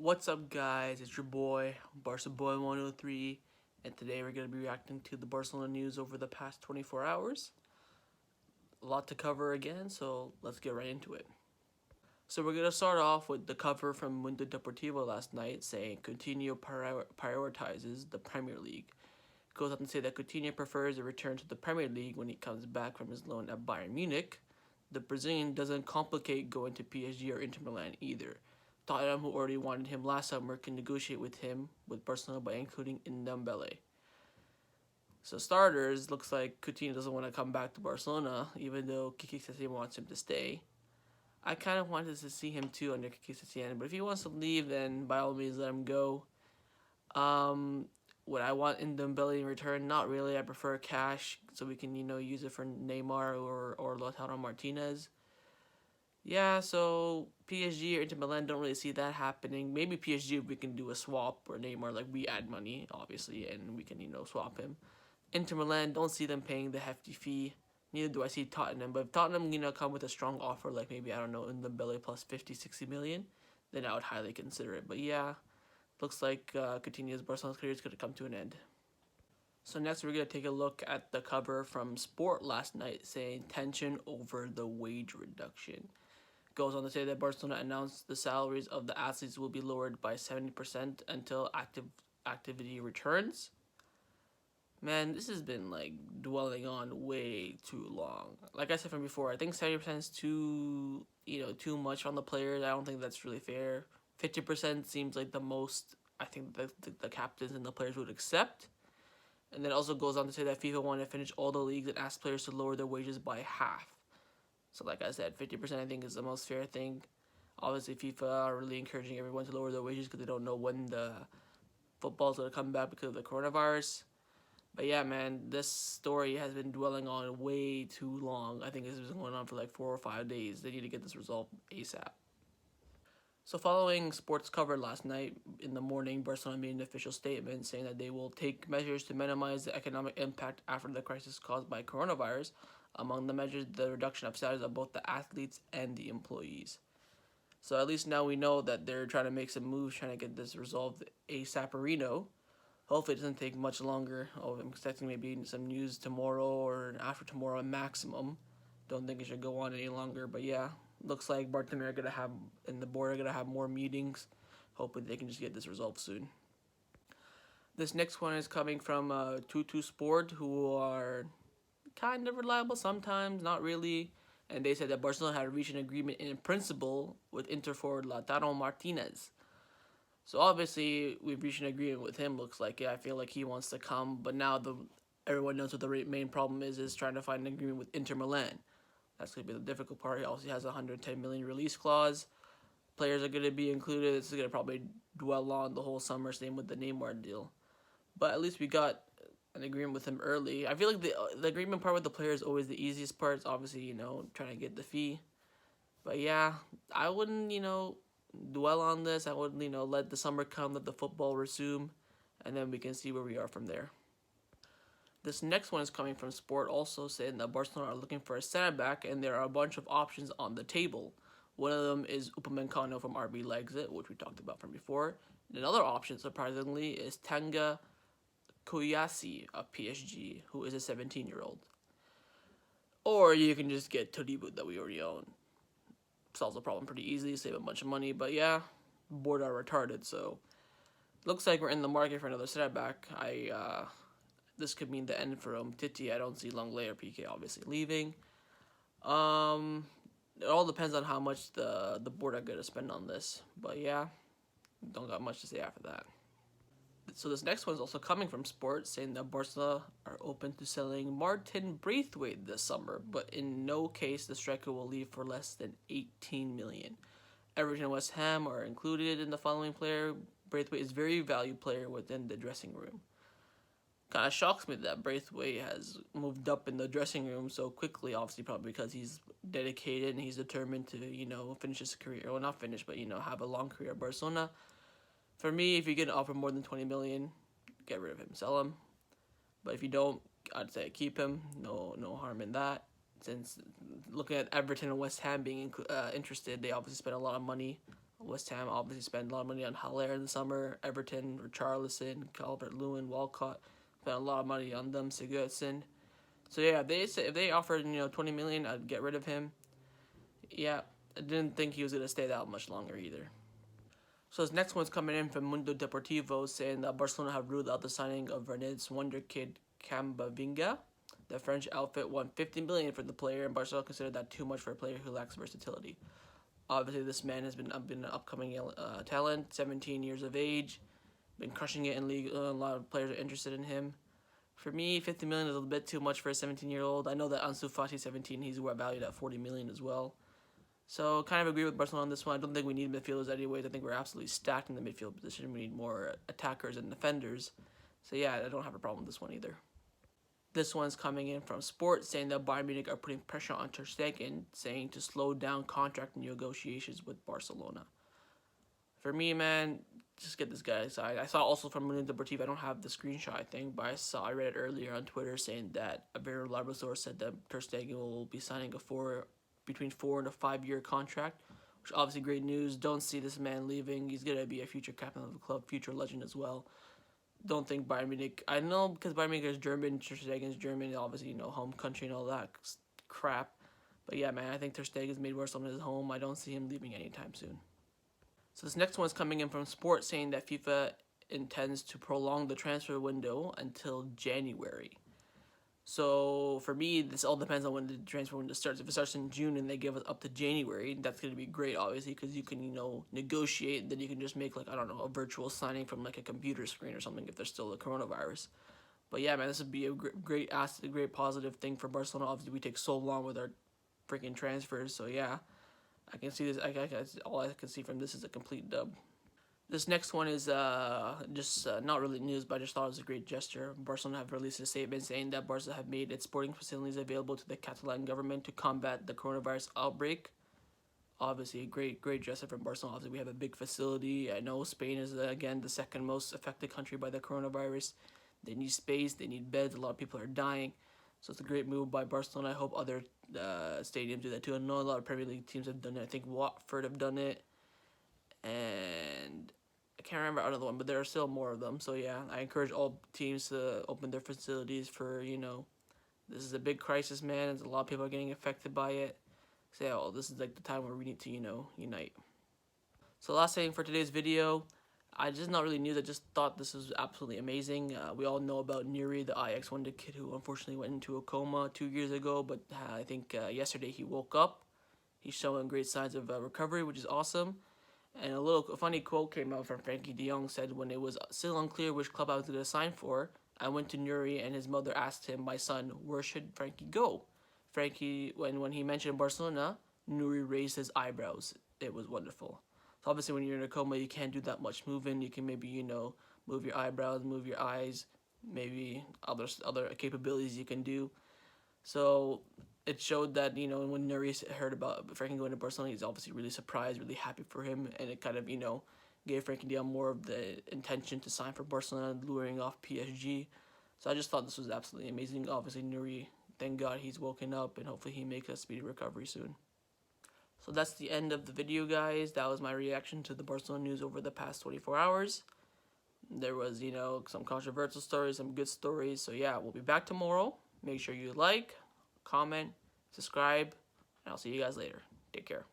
What's up, guys? It's your boy, Barca Boy 103, and today we're going to be reacting to the Barcelona news over the past 24 hours. A lot to cover again, so let's get right into it. So we're going to start off with the cover from Mundo Deportivo last night saying Coutinho prioritizes the Premier League. It goes on to say that Coutinho prefers a return to the Premier League when he comes back from his loan at Bayern Munich. The Brazilian doesn't complicate going to PSG or Inter Milan either. Tottenham, who already wanted him last summer, can negotiate with him with Barcelona by including Ndombele. So starters, looks like Coutinho doesn't want to come back to Barcelona, even though Kiki Setien wants him to stay. I kind of wanted to see him too under Kiki Setien, but if he wants to leave, then by all means let him go. Would I want Ndombele in return? Not really. I prefer cash so we can use it for Neymar or Lautaro Martinez. Yeah, so PSG or Inter Milan don't really see that happening. Maybe PSG if we can do a swap or Neymar, like we add money, obviously, and we can, swap him. Inter Milan don't see them paying the hefty fee. Neither do I see Tottenham. But if Tottenham, come with a strong offer, like maybe, I don't know, in the Belly plus 50, 60 million, then I would highly consider it. But yeah, looks like Coutinho's Barcelona's career is going to come to an end. So next we're going to take a look at the cover from Sport last night saying tension over the wage reduction. Goes on to say that Barcelona announced the salaries of the athletes will be lowered by 70% until activity returns. Man, this has been like dwelling on way too long. Like I said from before, I think 70% is too much on the players. I don't think that's really fair. 50% seems like the most I think the captains and the players would accept. And then also goes on to say that FIFA wanted to finish all the leagues and ask players to lower their wages by half. So like I said, 50% I think is the most fair thing. Obviously, FIFA are really encouraging everyone to lower their wages because they don't know when the football's going to come back because of the coronavirus. But yeah, man, this story has been dwelling on way too long. I think this has been going on for like 4 or 5 days. They need to get this resolved ASAP. So following sports cover last night in the morning, Barcelona made an official statement saying that they will take measures to minimize the economic impact after the crisis caused by coronavirus. Among the measures, the reduction of salaries of both the athletes and the employees. So at least now we know that they're trying to make some moves, trying to get this resolved ASAP. Hopefully it doesn't take much longer. I'm expecting maybe some news tomorrow or after tomorrow maximum. Don't think it should go on any longer, but yeah. Looks like Barcelona are gonna have and the board are gonna have more meetings. Hoping they can just get this resolved soon. This next one is coming from Tutu Sport, who are kind of reliable sometimes, not really. And they said that Barcelona had reached an agreement in principle with Inter forward Lautaro Martinez. So obviously we've reached an agreement with him. Looks like I feel like he wants to come, but now everyone knows what the main problem is trying to find an agreement with Inter Milan. That's going to be the difficult part. He also has a 110 million release clause. Players are going to be included. This is going to probably dwell on the whole summer, same with the Neymar deal. But at least we got an agreement with him early. I feel like the agreement part with the player is always the easiest part. It's obviously, trying to get the fee. But yeah, I wouldn't, dwell on this. I would, let the summer come, let the football resume, and then we can see where we are from there. This next one is coming from Sport, also saying that Barcelona are looking for a center back, and there are a bunch of options on the table. One of them is Upamecano from RB Leipzig, which we talked about from before. And another option, surprisingly, is Tanga Koyasi of PSG, who is a 17-year-old. Or you can just get Todibo that we already own. Solves the problem pretty easily, save a bunch of money, but yeah, board are retarded, so looks like we're in the market for another center back. This could mean the end for Titi. I don't see Longley or PK obviously leaving. It all depends on how much the board are going to spend on this. But yeah, don't got much to say after that. So this next one is also coming from Sport, saying that Barca are open to selling Martin Braithwaite this summer, but in no case the striker will leave for less than 18 million. Everton and West Ham are included in the following player. Braithwaite is a very valued player within the dressing room. Kind of shocks me that Braithwaite has moved up in the dressing room so quickly, obviously probably because he's dedicated and he's determined to, finish his career. Well, not finish, but, have a long career at Barcelona. For me, if you get an offer more than 20 million, get rid of him, sell him. But if you don't, I'd say keep him. No harm in that. Since looking at Everton and West Ham being interested, they obviously spent a lot of money West Ham obviously spent a lot of money on Haller in the summer. Everton, Richarlison, Calvert-Lewin, Walcott spent a lot of money on them. Sigurdsson. So yeah, if they offered 20 million, I'd get rid of him. Yeah, I didn't think he was gonna stay that much longer either. So this next one's coming in from Mundo Deportivo saying that Barcelona have ruled out the signing of Rennes wonder kid Camavinga. The French outfit won 50 million for the player, and Barcelona considered that too much for a player who lacks versatility. Obviously, this man has been an upcoming talent, 17 years of age, been crushing it in league. A lot of players are interested in him. For me, 50 million is a bit too much for a 17-year-old. I know that Ansu Fati, 17, he's valued at 40 million as well. So, kind of agree with Barcelona on this one. I don't think we need midfielders anyways. I think we're absolutely stacked in the midfield position. We need more attackers and defenders. So, yeah, I don't have a problem with this one either. This one's coming in from Sport, saying that Bayern Munich are putting pressure on Ter Stegen, saying to slow down contract negotiations with Barcelona. For me, man, just get this guy aside. I saw also from Mundo Deportivo, I don't have the screenshot, I think, but I read it earlier on Twitter saying that a very reliable source said that Ter Stegen will be signing between 4 and a 5 year contract, which obviously great news. Don't see this man leaving. He's gonna be a future captain of the club, future legend as well. Don't think Bayern Munich. I know because Bayern Munich is German, Ter Stegen is German, obviously home country and all that crap. But yeah, man, I think Ter Stegen's made Barcelona his home. I don't see him leaving anytime soon. So this next one's coming in from Sport, saying that FIFA intends to prolong the transfer window until January. So for me, this all depends on when the transfer window starts. If it starts in June and they give us up to January, that's going to be great, obviously, because you can, negotiate. Then you can just make, a virtual signing from, a computer screen or something if there's still a coronavirus. But yeah, man, this would be a great asset, a great positive thing for Barcelona. Obviously, we take so long with our freaking transfers. So yeah, I can see this. All I can see from this is a complete dub. This next one is just not really news, but I just thought it was a great gesture. Barcelona have released a statement saying that Barca have made its sporting facilities available to the Catalan government to combat the coronavirus outbreak. Obviously, a great gesture from Barcelona. Obviously, we have a big facility. I know Spain is, again, the second most affected country by the coronavirus. They need space. They need beds. A lot of people are dying. So it's a great move by Barcelona. I hope other stadiums do that too. I know a lot of Premier League teams have done it. I think Watford have done it. And I can't remember another one, but there are still more of them. So yeah, I encourage all teams to open their facilities for, this is a big crisis, man. And a lot of people are getting affected by it. So yeah, this is the time where we need to, unite. So last thing for today's video, I just not really news. I just thought this was absolutely amazing. We all know about Nuri, the Ajax wonder kid who unfortunately went into a coma 2 years ago, but I think yesterday he woke up. He's showing great signs of recovery, which is awesome. And a funny quote came out from Frankie de Jong, said, when it was still unclear which club I was going to sign for, I went to Nuri and his mother asked him, my son, where should Frankie go? Frankie, when he mentioned Barcelona, Nuri raised his eyebrows. It was wonderful. So obviously when you're in a coma, you can't do that much moving. You can maybe, move your eyebrows, move your eyes, maybe other capabilities you can do. So it showed that, when Nuri heard about Frankie going to Barcelona, he's obviously really surprised, really happy for him. And it kind of, gave Frankie de Jong more of the intention to sign for Barcelona, luring off PSG. So I just thought this was absolutely amazing. Obviously, Nuri, thank God he's woken up, and hopefully he makes a speedy recovery soon. So that's the end of the video, guys. That was my reaction to the Barcelona news over the past 24 hours. There was, some controversial stories, some good stories. So yeah, we'll be back tomorrow. Make sure you like, comment, subscribe, and I'll see you guys later. Take care.